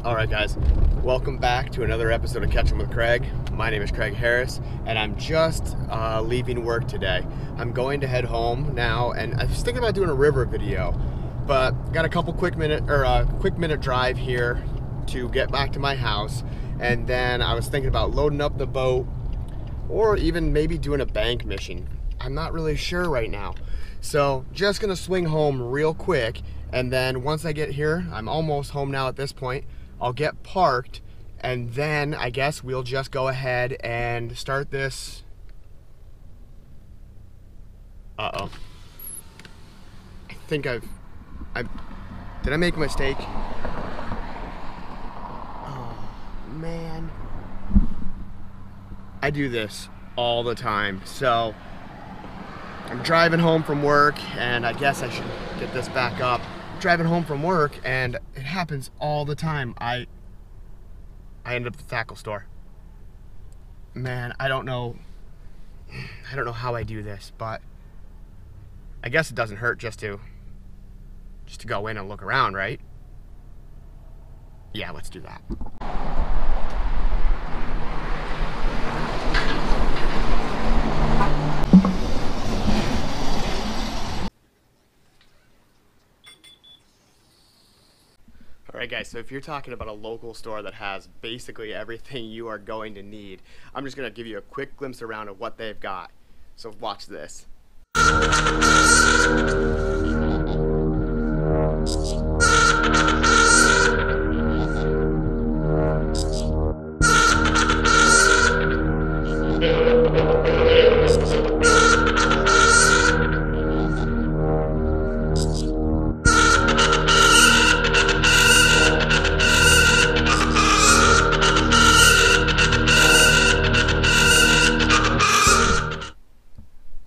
Alright guys, welcome back to another episode of Catching with Craig. My name is Craig Harris and I'm just leaving work today. I'm going to head home now and I was thinking about doing a river video, but got a couple quick minute drive here to get back to my house, and then I was thinking about loading up the boat or even maybe doing a bank mission. I'm not really sure right now. So just gonna swing home real quick, and then once I get here, I'm almost home now at this point, I'll get parked, and then I guess we'll just go ahead and start this. Uh-oh. I think did I make a mistake? Oh, man. I do this all the time. So I'm driving home from work, and I guess I should get this back up. Driving home from work, and it happens all the time. I end up at the tackle store. Man, I don't know how I do this, but I guess it doesn't hurt just to go in and look around, right? Yeah, let's do that. Alright guys, so if you're talking about a local store that has basically everything you are going to need, I'm just going to give you a quick glimpse around of what they've got. So watch this.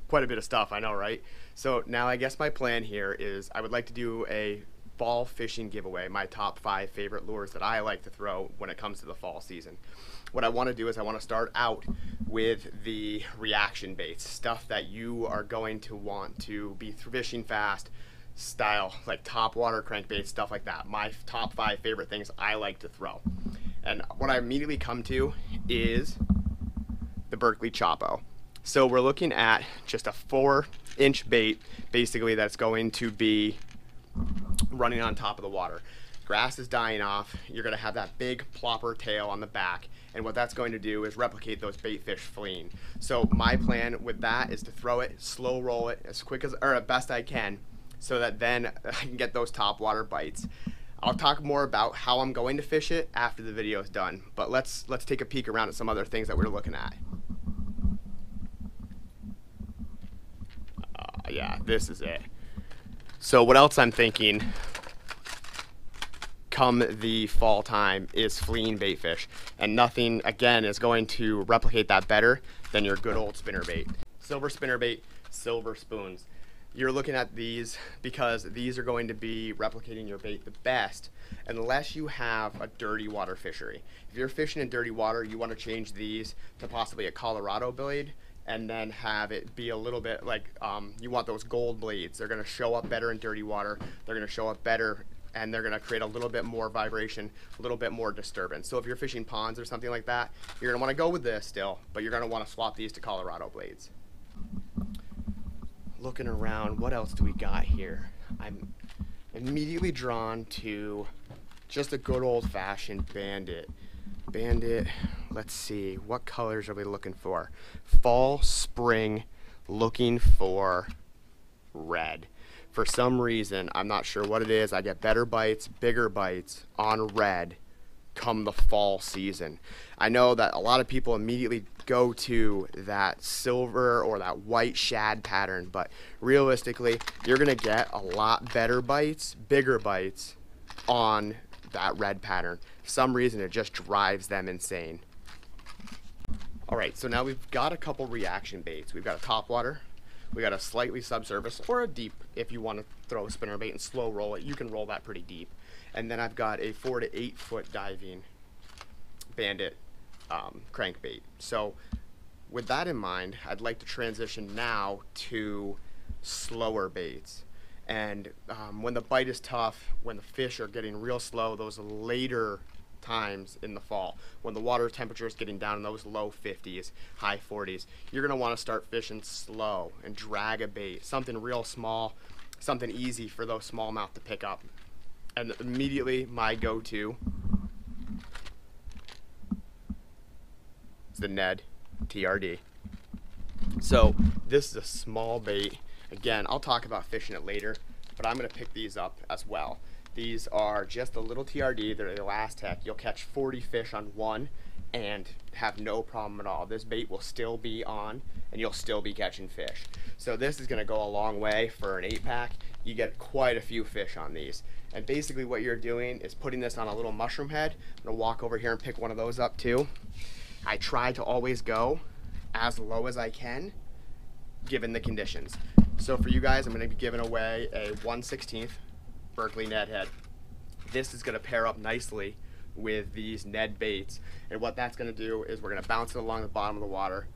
Quite a bit of stuff, I know, right? So now I guess my plan here is I would like to do a fall fishing giveaway, my top 5 favorite lures that I like to throw when it comes to the fall season. What I want to do is I want to start out with the reaction baits, stuff that you are going to want to be fishing fast style, like top water crankbaits, stuff like that. My top 5 favorite things I like to throw. And what I immediately come to is the Berkley Chopo. So we're looking at just a 4-inch bait, basically, that's going to be running on top of the water. Grass is dying off. You're going to have that big plopper tail on the back, and what that's going to do is replicate those bait fish fleeing. So my plan with that is to throw it, slow roll it as quick as, or best I can, so that then I can get those top water bites. I'll talk more about how I'm going to fish it after the video is done, but let's take a peek around at some other things that we're looking at. Yeah, this is it. So what else I'm thinking come the fall time is fleeing bait fish, and nothing again is going to replicate that better than your good old spinnerbait. Silver spinnerbait, silver spoons. You're looking at these because these are going to be replicating your bait the best unless you have a dirty water fishery. If you're fishing in dirty water, you want to change these to possibly a Colorado blade, and then have it be a little bit like, you want those gold blades. They're going to show up better in dirty water. They're going to show up better, and they're going to create a little bit more vibration, a little bit more disturbance. So if you're fishing ponds or something like that, you're going to want to go with this still, but you're going to want to swap these to Colorado blades. Looking around, what else do we got here? I'm immediately drawn to just a good old-fashioned bandit. Bandit, let's see, what colors are we looking for? Fall, spring, looking for red. For some reason, I'm not sure what it is, I get better bites, bigger bites on red come the fall season. I know that a lot of people immediately go to that silver or that white shad pattern, but realistically, you're gonna get a lot better bites, bigger bites on that red pattern. For some reason, it just drives them insane. All right, so now we've got a couple reaction baits. We've got a topwater, we got a slightly subsurface, or a deep. If you want to throw a spinnerbait and slow roll it, you can roll that pretty deep. And then I've got a 4 to 8 foot diving bandit crankbait. So with that in mind, I'd like to transition now to slower baits. And when the bite is tough, when the fish are getting real slow, those later times in the fall when the water temperature is getting down in those low 50s, high 40s. You're going to want to start fishing slow and drag a bait, something real small, something easy for those smallmouth to pick up. And immediately my go-to is the Ned TRD. So this is a small bait. Again, I'll talk about fishing it later, but I'm going to pick these up as well. These are just a little TRD. They're Elastic. You'll catch 40 fish on one and have no problem at all. This bait will still be on and you'll still be catching fish. So this is going to go a long way for an 8-pack. You get quite a few fish on these. And basically what you're doing is putting this on a little mushroom head. I'm going to walk over here and pick one of those up too. I try to always go as low as I can given the conditions. So for you guys, I'm going to be giving away a 1/16 Berkley Ned head. This is going to pair up nicely with these Ned baits, and what that's going to do is we're going to bounce it along the bottom of the water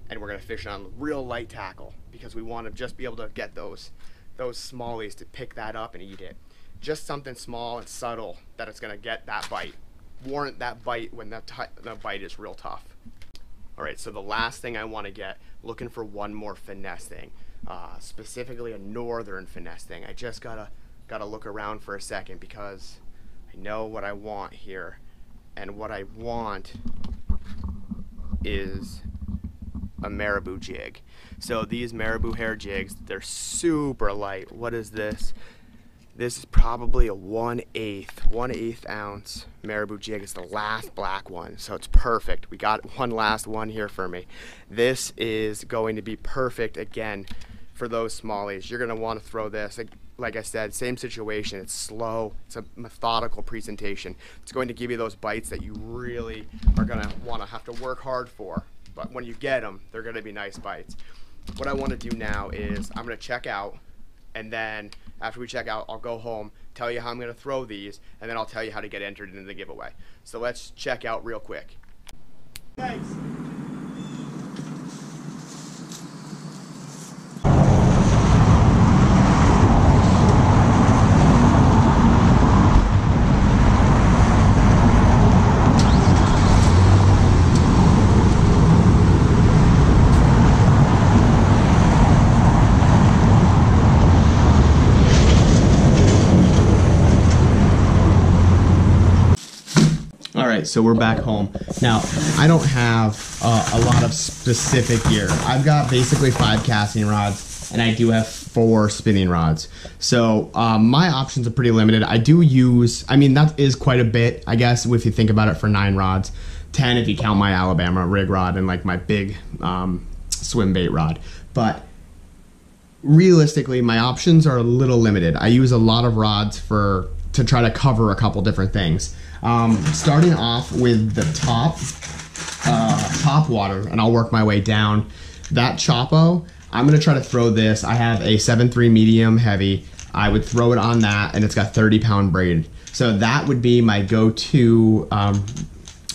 and we're going to fish on real light tackle because we want to just be able to get those smallies to pick that up and eat it. Just something small and subtle that it's going to get that bite, warrant that bite when the bite is real tough. All right, so the last thing I want to get, looking for one more finesse thing, specifically a northern finesse thing. I just gotta look around for a second because I know what I want here, and what I want is a marabou jig. So these marabou hair jigs, they're super light. What is this? This is probably a 1/8 ounce marabou jig. It's the last black one, so it's perfect. We got one last one here for me. This is going to be perfect again for those smallies. You're gonna want to throw this. Like I said, same situation. It's slow. It's a methodical presentation. It's going to give you those bites that you really are gonna want to have to work hard for. But when you get them, they're gonna be nice bites. What I want to do now is I'm gonna check out, and then after we check out, I'll go home, tell you how I'm going to throw these, and then I'll tell you how to get entered into the giveaway. So let's check out real quick. Thanks. So we're back home. Now, I don't have a lot of specific gear. I've got basically 5 casting rods, and I do have 4 spinning rods. So my options are pretty limited. I do use, I mean, that is quite a bit, I guess, if you think about it, for 9 rods. 10 if you count my Alabama rig rod and like my big swim bait rod. But realistically, my options are a little limited. I use a lot of rods to try to cover a couple different things. Starting off with the top water, and I'll work my way down. That Chopo, I'm gonna try to throw this. I have a 7.3 medium heavy. I would throw it on that, and it's got 30-pound braid. So that would be my go-to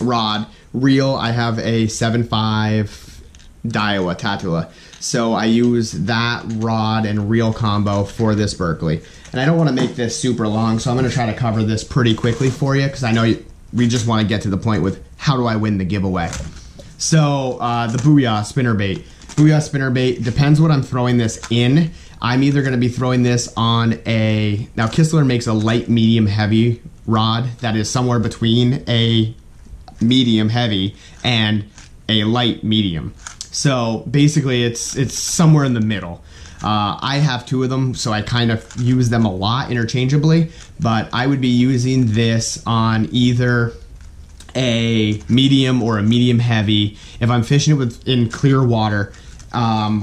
rod. Reel, I have a 7.5 Daiwa Tatula. So I use that rod and reel combo for this Berkley. And I don't want to make this super long, so I'm going to try to cover this pretty quickly for you because I know we just want to get to the point with how do I win the giveaway. So the Booyah spinnerbait. Booyah spinnerbait, depends what I'm throwing this in. I'm either going to be throwing this on a, now Kistler makes a light medium heavy rod that is somewhere between a medium heavy and a light medium. So basically it's somewhere in the middle. I have 2 of them, so I kind of use them a lot interchangeably, but I would be using this on either a medium or a medium heavy. If I'm fishing it in clear water,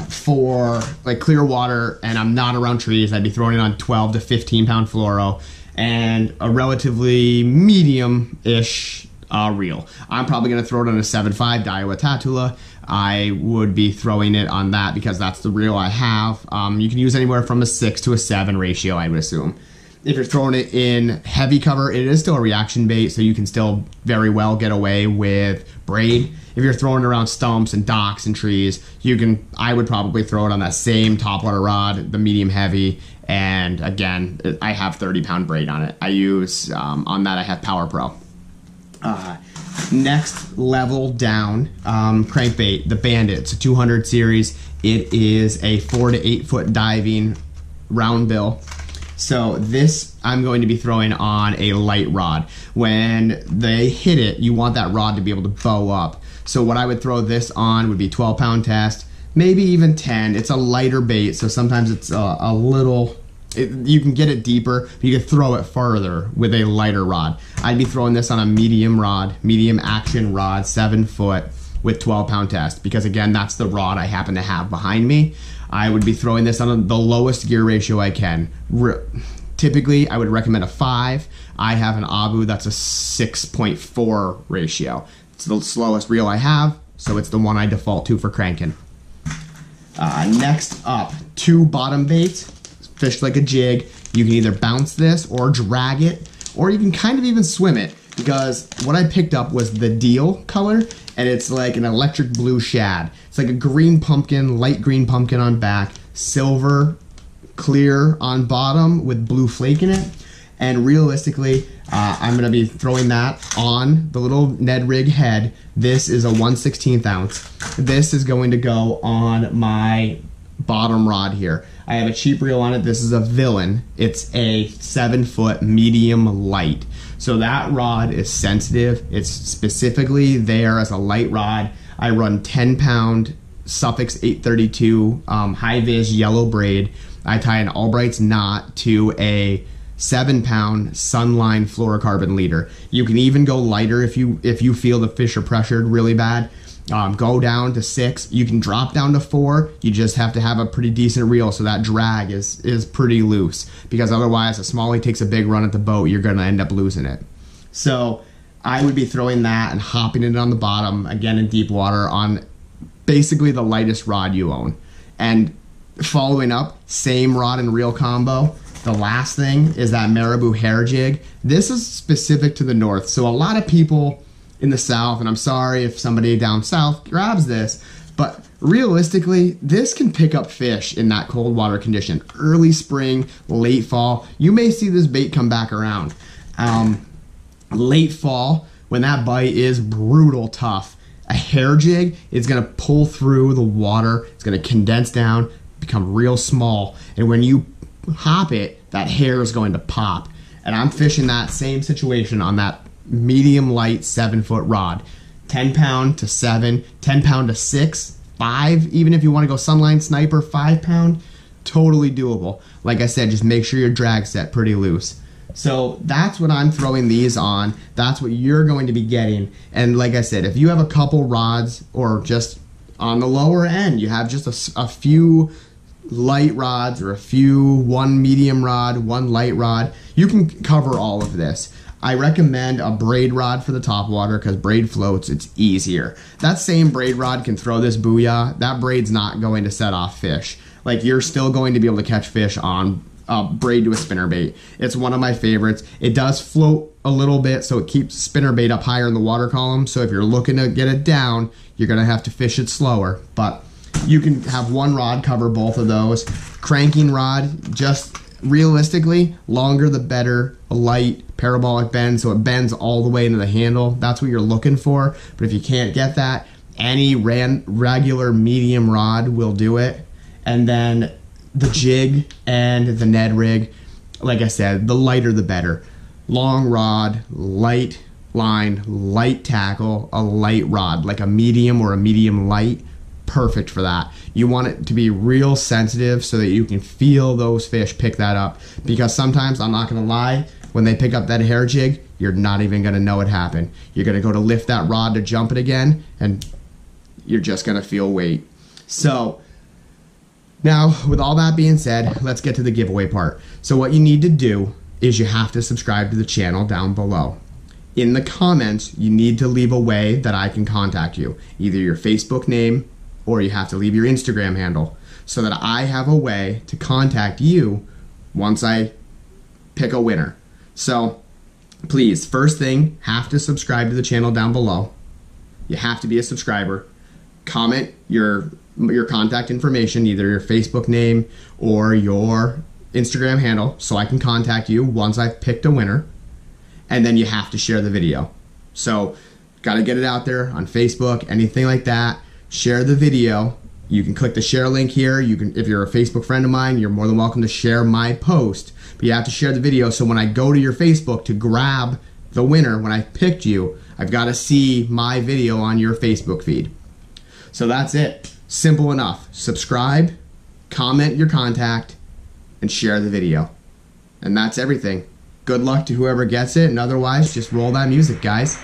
for like clear water and I'm not around trees, I'd be throwing it on 12 to 15 pound fluoro and a relatively medium-ish reel. I'm probably going to throw it on a 7.5 Daiwa Tatula. I would be throwing it on that because that's the reel I have. You can use anywhere from a 6 to a 7 ratio, I would assume. If you're throwing it in heavy cover, it is still a reaction bait, so you can still very well get away with braid. If you're throwing it around stumps and docks and trees, I would probably throw it on that same topwater rod, the medium heavy, and again, I have 30-pound braid on it. I use, on that I have Power Pro. Next level down crankbait, the Bandit. It's a 200 series. It is a 4 to 8 foot diving round bill. So this I'm going to be throwing on a light rod. When they hit it, you want that rod to be able to bow up. So what I would throw this on would be 12-pound test, maybe even 10. It's a lighter bait, so sometimes it's a little, you can get it deeper, but you can throw it farther with a lighter rod. I'd be throwing this on a medium rod, medium action rod, 7 foot with 12-pound test, because again, that's the rod I happen to have behind me. I would be throwing this on the lowest gear ratio I can. Typically, I would recommend a 5. I have an Abu that's a 6.4 ratio. It's the slowest reel I have, so it's the one I default to for cranking. Next up, 2 bottom baits, fished like a jig. You can either bounce this or drag it, or you can kind of even swim it, because what I picked up was the deal color, and it's like an electric blue shad. It's like a green pumpkin, light green pumpkin on back, silver clear on bottom with blue flake in it. And realistically, I'm gonna be throwing that on the little Ned rig head. This is a 1/16 ounce. This is going to go on my bottom rod here. I have a cheap reel on it. This is a Villain. It's a 7 foot medium light. So that rod is sensitive. It's specifically there as a light rod. I run 10-pound Suffix 832 high vis yellow braid. I tie an Albright's knot to a 7-pound Sunline fluorocarbon leader. You can even go lighter if you feel the fish are pressured really bad. Go down to 6. You can drop down to 4. You just have to have a pretty decent reel, so that drag is pretty loose, because otherwise a smallie takes a big run at the boat, you're gonna end up losing it. So I would be throwing that and hopping it on the bottom, again in deep water, on basically the lightest rod you own. And following up, same rod and reel combo. The last thing is that Marabou hair jig. This is specific to the north, so a lot of people in the south, and I'm sorry if somebody down south grabs this, but realistically, this can pick up fish in that cold water condition. Early spring, late fall, you may see this bait come back around. Late fall, when that bite is brutal tough, a hair jig is gonna pull through the water, it's gonna condense down, become real small, and when you hop it, that hair is going to pop. And I'm fishing that same situation on that medium light 7 foot rod. 10-pound to 7, 10-pound to 6, 5, even if you want to go Sunline Sniper, 5-pound, totally doable. Like I said, just make sure your drag set pretty loose. So that's what I'm throwing these on. That's what you're going to be getting. And like I said, if you have a couple rods, or just on the lower end, you have just a few light rods, or one medium rod, one light rod, you can cover all of this. I recommend a braid rod for the top water, because braid floats, it's easier. That same braid rod can throw this booyah. That braid's not going to set off fish. Like, you're still going to be able to catch fish on braid to a spinnerbait. It's one of my favorites. It does float a little bit, so it keeps spinnerbait up higher in the water column. So if you're looking to get it down, you're gonna have to fish it slower. But you can have one rod cover both of those. Cranking rod, just realistically, longer the better. A light parabolic bend, so it bends all the way into the handle. That's what you're looking for. But if you can't get that, any regular medium rod will do it. And then the jig and the Ned rig, like I said, the lighter the better. Long rod, light line, light tackle, a light rod, like a medium or a medium light. Perfect for that. You want it to be real sensitive so that you can feel those fish pick that up, because sometimes, I'm not gonna lie, when they pick up that hair jig, you're not even gonna know it happened. You're gonna go to lift that rod to jump it again, and you're just gonna feel weight. So now, with all that being said, let's get to the giveaway part. So what you need to do is you have to subscribe to the channel down below. In the comments, you need to leave a way that I can contact you, either your Facebook name, or you have to leave your Instagram handle, so that I have a way to contact you once I pick a winner. So please, first thing, have to subscribe to the channel down below. You have to be a subscriber. Comment your contact information, either your Facebook name or your Instagram handle, so I can contact you once I've picked a winner. And then you have to share the video. So got to get it out there on Facebook, anything like that. Share the video. You can click the share link here. You can, if you're a Facebook friend of mine, you're more than welcome to share my post. But you have to share the video, so when I go to your Facebook to grab the winner, when I picked you, I've got to see my video on your Facebook feed. So that's it. Simple enough. Subscribe, comment your contact, and share the video. And that's everything. Good luck to whoever gets it, and otherwise, just roll that music, guys.